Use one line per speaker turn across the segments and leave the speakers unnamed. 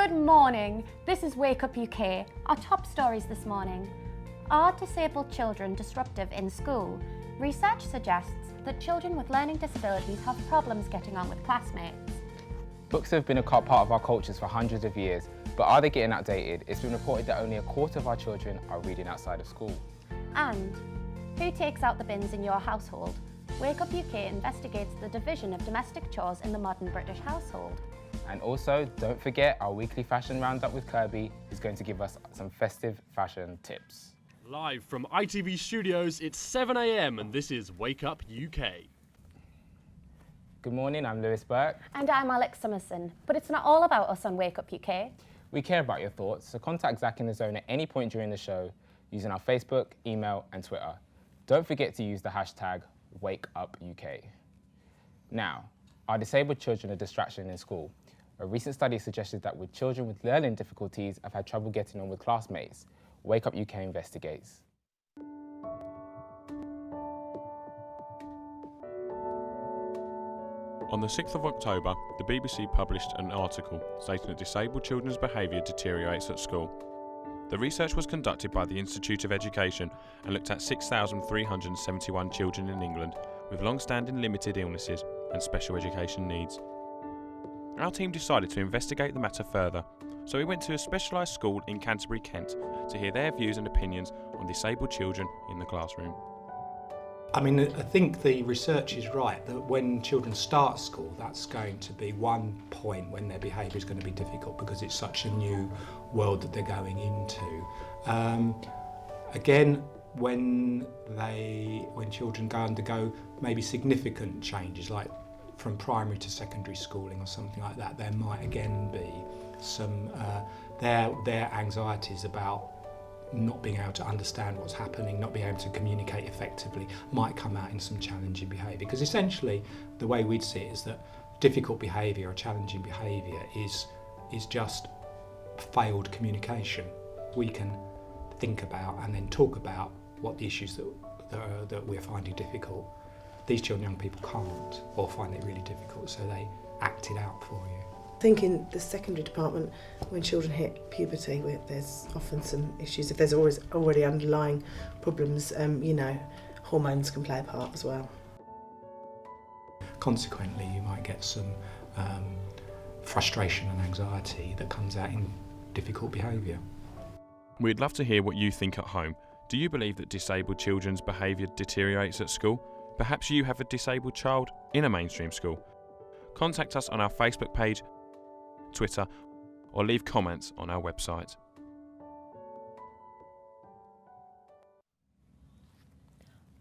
Good morning, this is Wake Up UK. Our top stories this morning. Are disabled children disruptive in school? Research suggests that children with learning disabilities have problems getting on with classmates.
Books have been a part of our cultures for hundreds of years, but are they getting outdated? It's been reported that only a quarter of our children are reading outside of school.
And who takes out the bins in your household? Wake Up UK investigates the division of domestic chores in the modern British household.
And also, don't forget our weekly fashion roundup with Kirby, who's going to give us some festive fashion tips.
Live from ITV Studios, it's 7 a.m. and this is Wake Up UK.
Good morning, I'm Lewis Burke.
And I'm Alex Summerson. But it's not all about us on Wake Up UK.
We care about your thoughts, so contact Zach in the Zone at any point during the show using our Facebook, email and Twitter. Don't forget to use the hashtag WakeUpUK. Now, are disabled children a distraction in school? A recent study suggested that with children with learning difficulties have had trouble getting on with classmates. Wake Up UK investigates.
On the 6th of October, the BBC published an article stating that disabled children's behaviour deteriorates at school. The research was conducted by the Institute of Education and looked at 6,371 children in England with long-standing limited illnesses and special education needs. Our team decided to investigate the matter further, so we went to a specialised school in Canterbury, Kent, to hear their views and opinions on disabled children in the classroom.
I mean, I think the research is right that when children start school, that's going to be one point when their behaviour is going to be difficult because it's such a new world that they're going into. Again, when children go undergo maybe significant changes, like from primary to secondary schooling or something like that, there might again be some their anxieties about not being able to understand what's happening, not being able to communicate effectively, might come out in some challenging behaviour. Because essentially, the way we'd see it is that difficult behaviour or challenging behaviour is just failed communication. We can think about and then talk about what the issues that we're finding difficult. These children, young people can't, or find it really difficult, so they act it out for you.
I think in the secondary department, when children hit puberty, there's often some issues. If there's already underlying problems, hormones can play a part as well.
Consequently, you might get some frustration and anxiety that comes out in difficult behaviour.
We'd love to hear what you think at home. Do you believe that disabled children's behaviour deteriorates at school? Perhaps you have a disabled child in a mainstream school. Contact us on our Facebook page, Twitter, or leave comments on our website.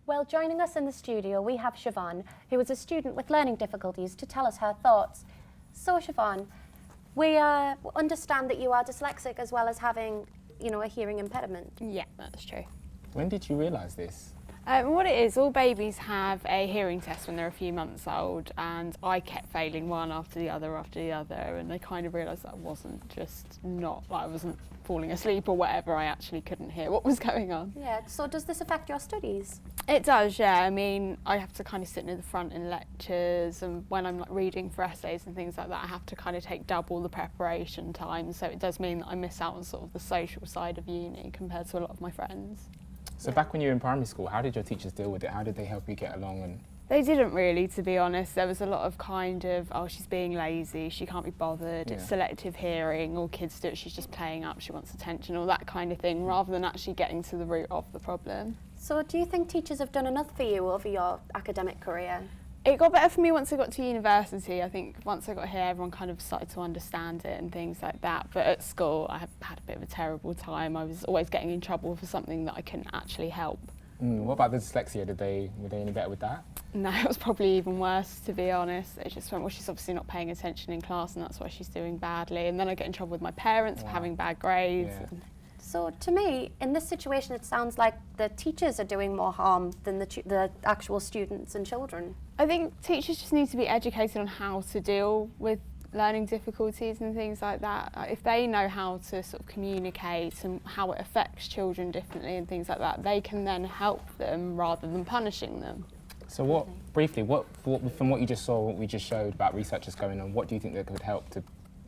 Well, joining us in the studio, we have Siobhan, who is a student with learning difficulties, to tell us her thoughts. So, Siobhan, we understand that you are dyslexic as well as having, a hearing impediment.
Yeah, that's true.
When did you realise this?
What it is, all babies have a hearing test when they're a few months old, and I kept failing one after the other, and they kind of realised that I wasn't just I wasn't falling asleep or whatever, I actually couldn't hear what was going on.
Yeah, so does this affect your studies?
It does, yeah. I mean, I have to kind of sit near the front in lectures, and when I'm reading for essays and things like that, I have to kind of take double the preparation time, so it does mean that I miss out on sort of the social side of uni compared to a lot of my friends.
So back when you were in primary school, how did your teachers deal with it? How did they help you get along?
They didn't really, to be honest. There was a lot of she's being lazy, she can't be bothered, it's selective hearing, all kids do it, she's just playing up, she wants attention, all that kind of thing, rather than actually getting to the root of the problem.
So do you think teachers have done enough for you over your academic career?
It got better for me once I got to university. I think once I got here, everyone kind of started to understand it and things like that. But at school, I had a bit of a terrible time. I was always getting in trouble for something that I couldn't actually help.
What about the dyslexia? Were they any better with that?
No, it was probably even worse, to be honest. It just went, well, she's obviously not paying attention in class and that's why she's doing badly. And then I get in trouble with my parents for having bad grades.
Yeah.
So to me, in this situation, it sounds like the teachers are doing more harm than the actual students and children.
I think teachers just need to be educated on how to deal with learning difficulties and things like that. If they know how to sort of communicate and how it affects children differently and things like that, they can then help them rather than punishing them.
So briefly, from what you just saw, what we just showed about researchers going on, what do you think that could help to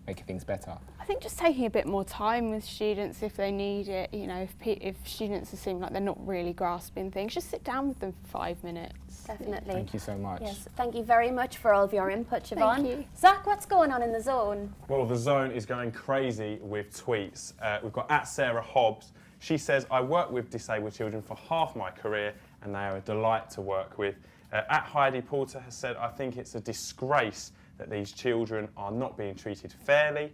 making things better?
I think just taking a bit more time with students if they need it. You know, if students seem like they're not really grasping things, just sit down with them for 5 minutes.
Definitely.
Thank you so much.
Yes, thank you very much for all of your input, Siobhan.
Thank you.
Zach, what's going on in the zone?
Well, the zone is going crazy with tweets. We've got @SarahHobbs. She says, I worked with disabled children for half my career and they are a delight to work with. @Heidi Porter has said, I think it's a disgrace that these children are not being treated fairly.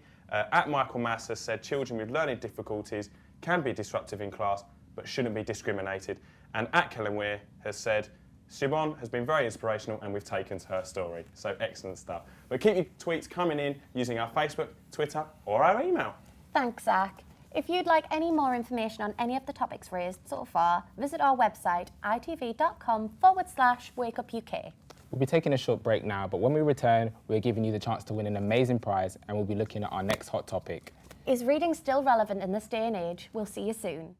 @Michael Mass has said, children with learning difficulties can be disruptive in class but shouldn't be discriminated. And @Kellen Weir has said, Siobhan has been very inspirational and we've taken to her story. So excellent stuff. But keep your tweets coming in using our Facebook, Twitter or our email.
Thanks, Zach. If you'd like any more information on any of the topics raised so far, visit our website itv.com/wakeupuk.
We'll be taking a short break now, but when we return, we're giving you the chance to win an amazing prize and we'll be looking at our next hot topic.
Is reading still relevant in this day and age? We'll see you soon.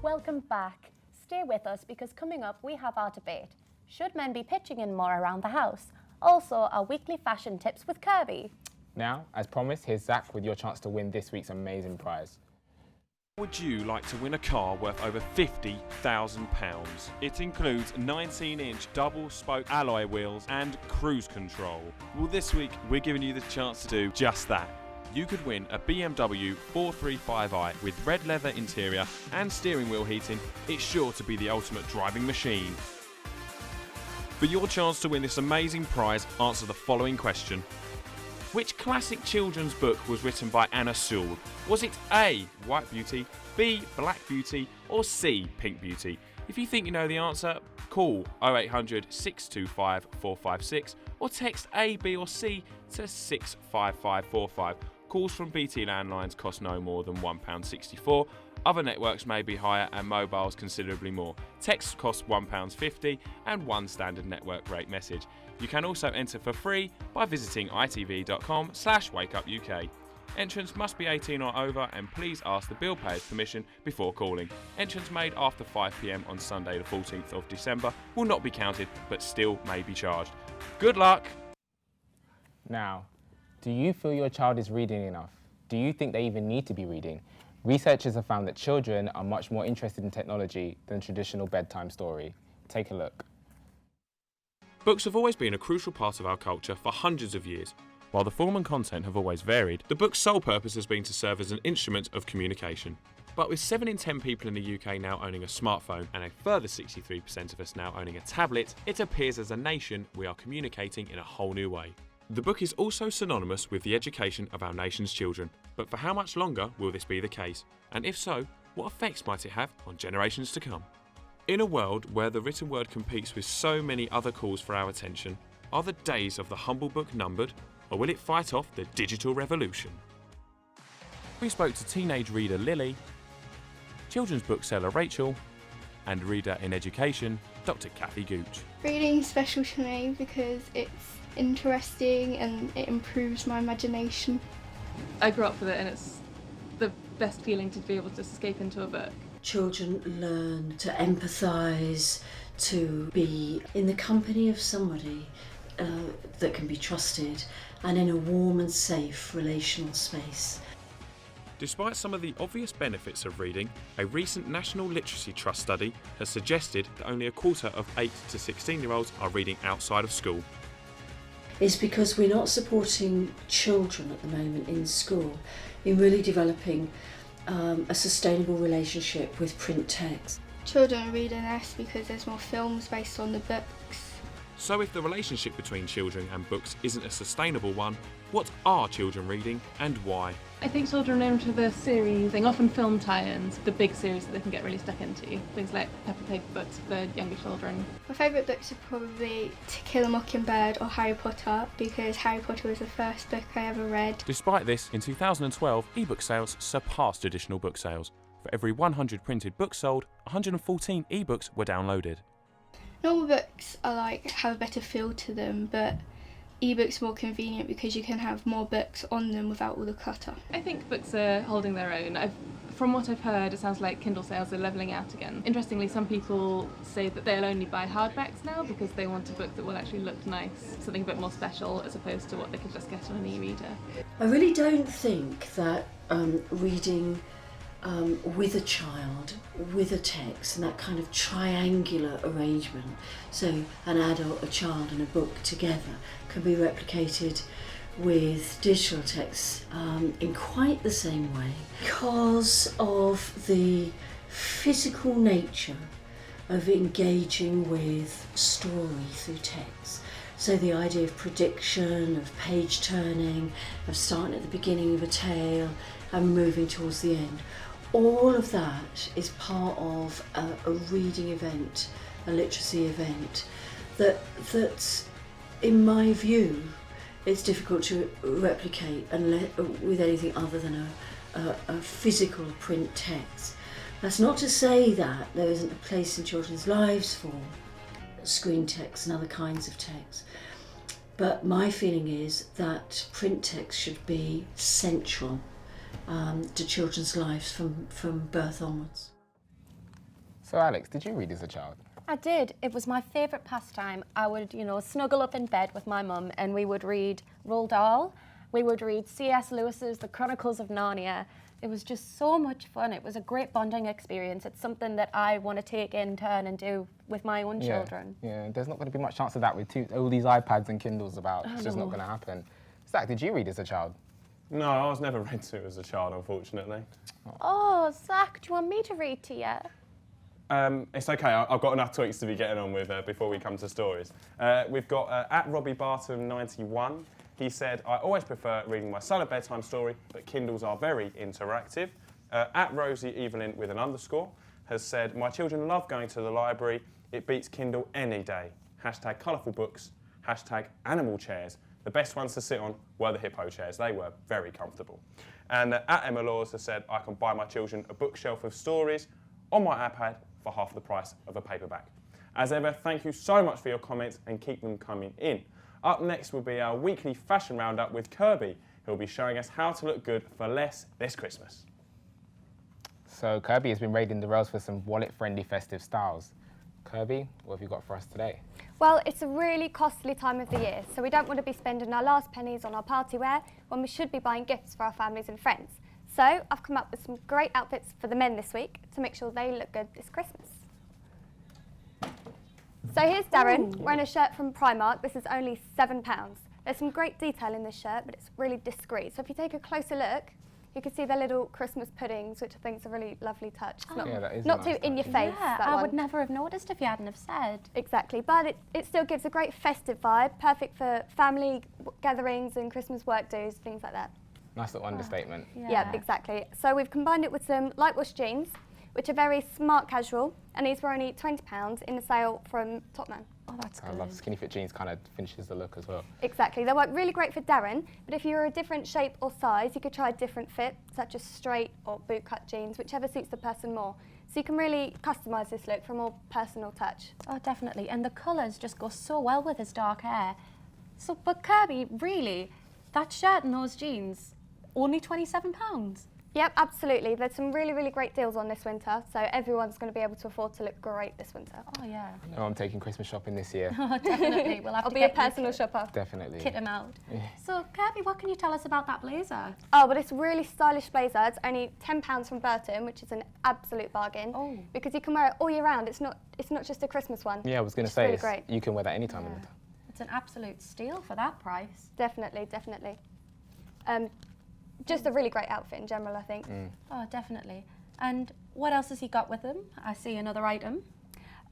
Welcome back. Stay with us because coming up we have our debate. Should men be pitching in more around the house? Also, our weekly fashion tips with Kirby.
Now, as promised, here's Zach with your chance to win this week's amazing prize.
Would you like to win a car worth over £50,000? It includes 19-inch double-spoke alloy wheels and cruise control. Well, this week we're giving you the chance to do just that. You could win a BMW 435i with red leather interior and steering wheel heating. It's sure to be the ultimate driving machine. For your chance to win this amazing prize, answer the following question. Which classic children's book was written by Anna Sewell? Was it A, White Beauty, B, Black Beauty, or C, Pink Beauty? If you think you know the answer, call 0800 625 456 or text A, B or C to 65545. Calls from BT landlines cost no more than £1.64. Other networks may be higher and mobiles considerably more. Texts cost £1.50 and one standard network rate message. You can also enter for free by visiting itv.com/wakeupuk. Entrance must be 18 or over and please ask the bill payer's permission before calling. Entrance made after 5 p.m. on Sunday the 14th of December will not be counted but still may be charged. Good luck!
Now, do you feel your child is reading enough? Do you think they even need to be reading? Researchers have found that children are much more interested in technology than traditional bedtime story. Take a look.
Books have always been a crucial part of our culture for hundreds of years. While the form and content have always varied, the book's sole purpose has been to serve as an instrument of communication. But with 7 in 10 people in the UK now owning a smartphone and a further 63% of us now owning a tablet, it appears as a nation we are communicating in a whole new way. The book is also synonymous with the education of our nation's children. But for how much longer will this be the case? And if so, what effects might it have on generations to come? In a world where the written word competes with so many other calls for our attention, are the days of the humble book numbered, or will it fight off the digital revolution? We spoke to teenage reader Lily, children's bookseller Rachel, and reader in education, Dr. Kathy Gooch.
Reading is special to me because it's interesting and it improves my imagination.
I grew up with it and it's the best feeling to be able to escape into a book.
Children learn to empathise, to be in the company of somebody that can be trusted and in a warm and safe relational space.
Despite some of the obvious benefits of reading, a recent National Literacy Trust study has suggested that only a quarter of 8 to 16-year-olds are reading outside of school.
It's because we're not supporting children at the moment in school in really developing a sustainable relationship with print text.
Children are reading less because there's more films based on the books.
So if the relationship between children and books isn't a sustainable one, what are children reading and why?
I think children are into the series, often film tie-ins, the big series that they can get really stuck into. Things like Peppa Pig books for younger children.
My favourite books are probably To Kill a Mockingbird or Harry Potter, because Harry Potter was the first book I ever read.
Despite this, in 2012, ebook sales surpassed traditional book sales. For every 100 printed books sold, 114 ebooks were downloaded.
Normal books are have a better feel to them, but ebooks are more convenient because you can have more books on them without all the clutter.
I think books are holding their own. From what I've heard, it sounds like Kindle sales are levelling out again. Interestingly, some people say that they'll only buy hardbacks now because they want a book that will actually look nice, something a bit more special as opposed to what they could just get on an e-reader.
I really don't think that reading with a child, with a text, and that kind of triangular arrangement, so an adult, a child and a book together, can be replicated with digital texts in quite the same way because of the physical nature of engaging with story through text. So the idea of prediction, of page turning, of starting at the beginning of a tale and moving towards the end. All of that is part of a reading event, a literacy event, that in my view, it's difficult to replicate with anything other than a physical print text. That's not to say that there isn't a place in children's lives for screen text and other kinds of text, but my feeling is that print text should be central to children's lives from birth onwards.
So Alex, did you read as a child?
I did. It was my favourite pastime. I would, snuggle up in bed with my mum and we would read Roald Dahl. We would read C.S. Lewis's The Chronicles of Narnia. It was just so much fun. It was a great bonding experience. It's something that I want to take in turn and do with my own children.
Yeah, there's not going to be much chance of that with all these iPads and Kindles about. It's just not going to happen. Zach, did you read as a child?
No, I was never read to as a child, unfortunately.
Oh, Zach, do you want me to read to you?
It's okay, I've got enough tweets to be getting on with before we come to stories. We've got at Robbie Barton 91. He said, I always prefer reading my son a bedtime story, but Kindles are very interactive. At Rosie Evelyn with an underscore has said, my children love going to the library. It beats Kindle any day. Hashtag colourful books. Hashtag animal chairs. The best ones to sit on were the hippo chairs. They were very comfortable. And at Emma Laws has said, I can buy my children a bookshelf of stories on my iPad for half the price of a paperback. As ever, thank you so much for your comments and keep them coming in. Up next will be our weekly fashion roundup with Kirby, who will be showing us how to look good for less this Christmas.
So Kirby has been raiding the rails for some wallet-friendly festive styles. Kirby, what have you got for us today?
Well, it's a really costly time of the year, so we don't want to be spending our last pennies on our party wear when we should be buying gifts for our families and friends. So I've come up with some great outfits for the men this week to make sure they look good this Christmas. So here's Darren wearing a shirt from Primark. This is only £7. There's some great detail in this shirt, but it's really discreet. So if you take a closer look, you can see the little Christmas puddings, which I think is a really lovely touch. It's
Yeah, that is
not
a
too
nice
in your
touch.
face.
Yeah,
that
I
one.
would never have noticed if you hadn't have said.
Exactly, but it still gives a great festive vibe, perfect for family gatherings and Christmas work do's, things like that.
Nice little understatement.
Yeah, exactly. So we've combined it with some light wash jeans, which are very smart casual, and these were only £20 in the sale from Topman.
Oh, that's
I love skinny fit jeans, kind of finishes the look as well.
Exactly, they work really great for Darren, but if you're a different shape or size, you could try a different fit, such as straight or boot cut jeans, whichever suits the person more. So you can really customise this look for a more personal touch.
Oh, definitely. And the colours just go so well with his dark hair. So, but Kirby, really, that shirt and those jeans, only £27?
Yep, absolutely. There's some really, really great deals on this winter, so everyone's going to be able to afford to look great this winter.
Oh, yeah.
Oh, I'm taking Christmas shopping this year.
Oh, definitely. We'll have
I'll
to
be a
get you
personal shopper.
Definitely.
Kit him out.
Yeah.
So, Kirby, what can you tell us about that blazer?
Oh, but it's a really stylish blazer. It's only £10 from Burton, which is an absolute bargain.
Oh.
Because you can wear it all year round. It's not just a Christmas one.
Yeah, I was going to
It's
say,
really great.
you can wear that any time in the time.
It's an absolute steal for that price.
Definitely, definitely. Just a really great outfit in general, I think.
Oh, definitely. And what else has he got with him? I see another item.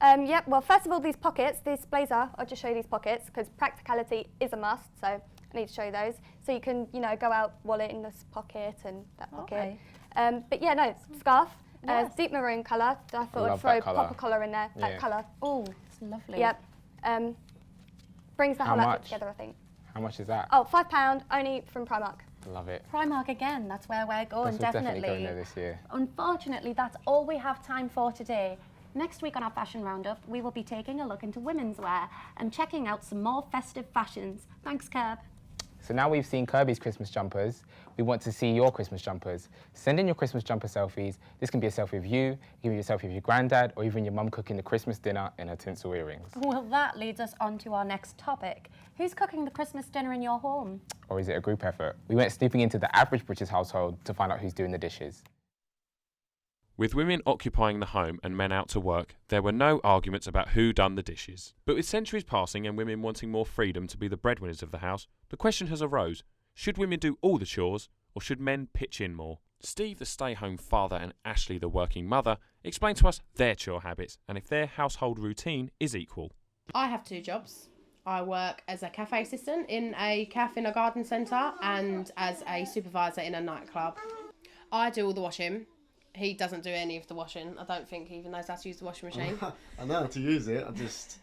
Yep, well, first of all, these pockets, this blazer, I'll just show you these pockets because practicality is a must, so I need to show you those. So you can, you know, go out, wallet in this pocket and that pocket.
Okay.
But yeah, no, scarf,
Yes.
deep maroon colour. I thought I'd
love
throw
that colour.
pop a collar in there,
Yeah.
that colour.
Oh, it's lovely.
Yep. Brings the
How
whole outfit
much?
together, I think.
How much is that?
Oh, £5, only from Primark.
Love it.
Primark again, that's where we're going,
We're definitely going there this year.
Unfortunately, that's all we have time for today. Next week on our Fashion Roundup, we will be taking a look into women's wear and checking out some more festive fashions. Thanks, Kerb.
So now we've seen Kirby's Christmas jumpers, we want to see your Christmas jumpers. Send in your Christmas jumper selfies. This can be a selfie of you, it can be a selfie of your granddad, or even your mum cooking the Christmas dinner in her tinsel earrings.
Well, that leads us on to our next topic. Who's cooking the Christmas dinner in your home?
Or is it a group effort? We went snooping into the average British household to find out who's doing the dishes.
With women occupying the home and men out to work, there were no arguments about who done the dishes. But with centuries passing and women wanting more freedom to be the breadwinners of the house, the question has arose, should women do all the chores or should men pitch in more? Steve, the stay-home father, and Ashley, the working mother, explain to us their chore habits and if their household routine is equal.
I have two jobs. I work as a cafe assistant in a cafe in a garden centre and as a supervisor in a nightclub. I do all the washing. He doesn't do any of the washing. I don't think he even knows how to use the washing machine.
I know how to use it. It's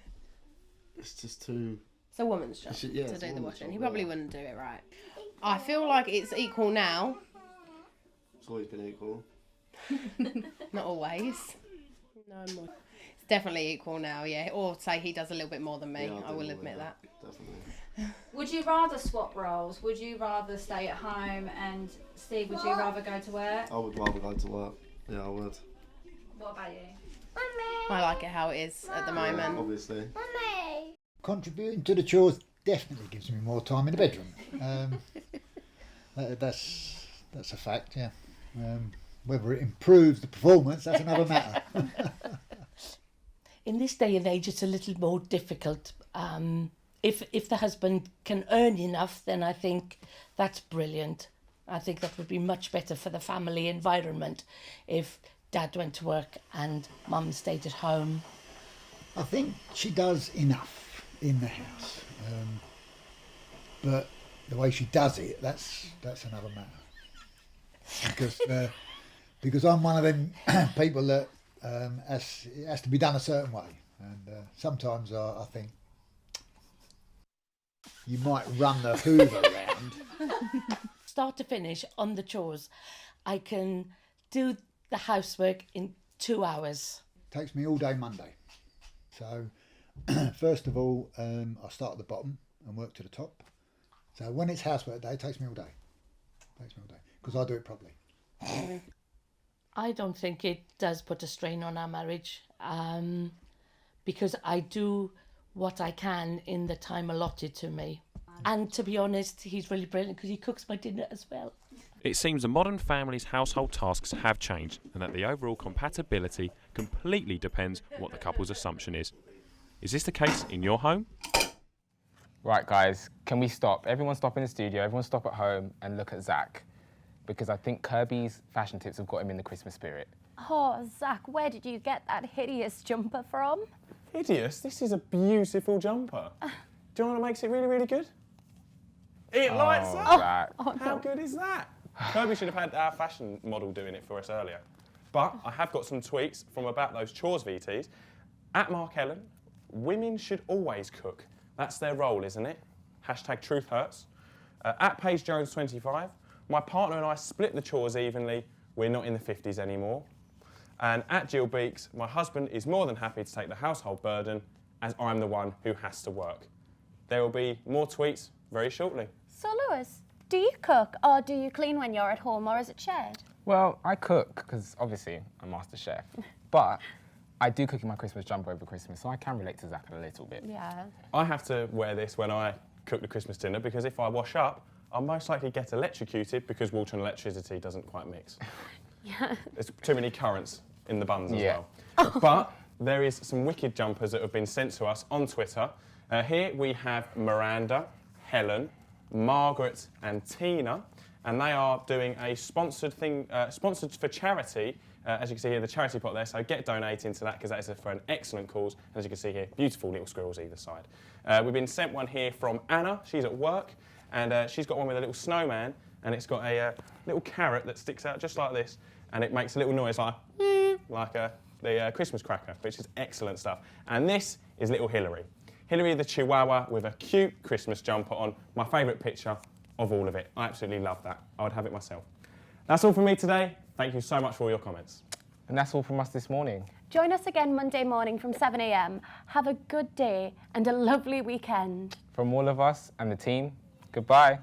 just too.
It's a woman's job
to do
the washing. He probably wouldn't do it right. I feel like it's equal now.
It's always been equal.
Not always. No more. It's definitely equal now, yeah. Or say he does a little bit more than me.
Yeah,
I will admit that.
Definitely.
Would you rather swap roles? Would you rather stay at home and Steve, would you rather go to work?
I would rather go to work. Yeah, I would.
What about you?
I like it how it is at the moment.
Obviously.
Contributing to the chores definitely gives me more time in the bedroom. That's a fact, yeah. Whether it improves the performance, that's another matter.
In this day and age, it's a little more difficult. If the husband can earn enough, then I think that's brilliant. I think that would be much better for the family environment if Dad went to work and Mum stayed at home.
I think she does enough in the house, but the way she does it, that's another matter. Because I'm one of them people that it has to be done a certain way, and sometimes I think you might run the Hoover around.
Start to finish on the chores, I can do the housework in 2 hours.
Takes me all day Monday. So first of all, I start at the bottom and work to the top. So when it's housework day, it takes me all day. Because I do it properly.
I don't think it does put a strain on our marriage, because I do what I can in the time allotted to me. And to be honest, he's really brilliant because he cooks my dinner as well.
It seems the modern family's household tasks have changed and that the overall compatibility completely depends what the couple's assumption is. Is this the case in your home?
Right, guys, can we stop? Everyone stop in the studio, everyone stop at home and look at Zach. Because I think Kirby's fashion tips have got him in the Christmas spirit.
Oh, Zach, where did you get that hideous jumper from?
Hideous? This is a beautiful jumper. Do you know what makes it really, really good? It lights up!
Zach.
How good is that? Kirby should have had our fashion model doing it for us earlier. But I have got some tweets from about those chores VTs. At Mark Ellen, women should always cook. That's their role, isn't it? Hashtag truth hurts. At Paige Jones 25, my partner and I split the chores evenly. We're not in the 50s anymore. And at Jill Beeks, my husband is more than happy to take the household burden as I'm the one who has to work. There will be more tweets very shortly.
So, Lewis, do you cook or do you clean when you're at home, or is it shared?
Well, I cook because obviously I'm master chef, but I do cook in my Christmas jumper over Christmas, so I can relate to Zach a little bit.
Yeah.
I have to wear this when I cook the Christmas dinner because if I wash up, I'll most likely get electrocuted because water and electricity doesn't quite mix.
Yeah.
There's too many currents in the buns as
Yeah.
well. But there is some wicked jumpers that have been sent to us on Twitter. Here we have Miranda, Helen, Margaret and Tina, and they are doing a sponsored thing, sponsored for charity. As you can see here, the charity pot there, so get donating to that because that is for an excellent cause. And as you can see here, beautiful little squirrels either side. We've been sent one here from Anna. She's at work, and she's got one with a little snowman, and it's got a little carrot that sticks out just like this, and it makes a little noise like the Christmas cracker, which is excellent stuff. And this is little Hillary. Hillary the Chihuahua with a cute Christmas jumper on. My favourite picture of all of it. I absolutely love that. I would have it myself. That's all from me today. Thank you so much for all your comments.
And that's all from us this morning.
Join us again Monday morning from 7 a.m. Have a good day and a lovely weekend.
From all of us and the team, goodbye.